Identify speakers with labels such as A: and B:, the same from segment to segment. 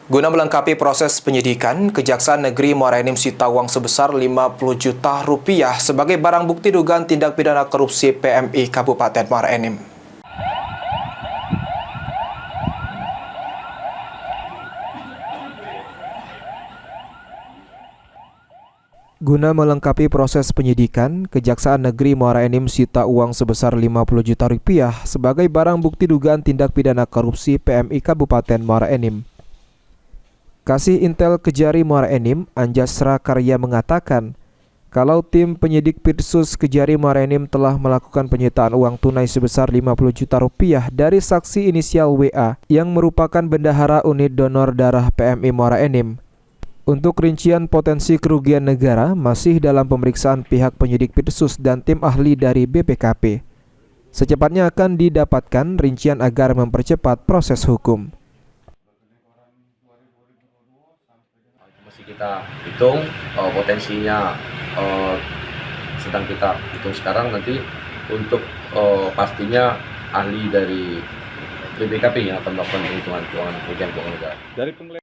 A: Guna melengkapi proses penyidikan, Kejaksaan Negeri Muara Enim sita uang sebesar 50 juta rupiah sebagai barang bukti dugaan tindak pidana korupsi PMI Kabupaten Muara Enim. Guna melengkapi proses penyidikan, Kejaksaan Negeri Muara Enim sita uang sebesar 50 juta rupiah sebagai barang bukti dugaan tindak pidana korupsi PMI Kabupaten Muara Enim. Kasih Intel Kejari Muara Enim, Anjasra Karya mengatakan, kalau tim penyidik Pirsus Kejari Muara Enim telah melakukan penyitaan uang tunai sebesar 50 juta rupiah dari saksi inisial WA yang merupakan bendahara unit donor darah PMI Muara Enim. Untuk rincian potensi kerugian negara masih dalam pemeriksaan pihak penyidik Pirsus dan tim ahli dari BPKP. Secepatnya akan didapatkan rincian agar mempercepat proses hukum.
B: Masih kita hitung potensinya, sedang kita hitung sekarang. Nanti untuk pastinya ahli dari BPKP yang akan melakukan perhitungan kerugian keuangan negara.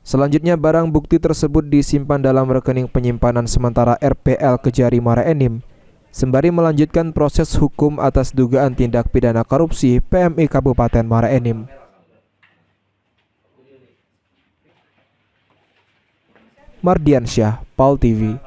A: Selanjutnya, barang bukti tersebut disimpan dalam rekening penyimpanan sementara RPL Kejari Muara Enim, sembari melanjutkan proses hukum atas dugaan tindak pidana korupsi PMI Kabupaten Muara Enim. Mardiansyah, PAL TV.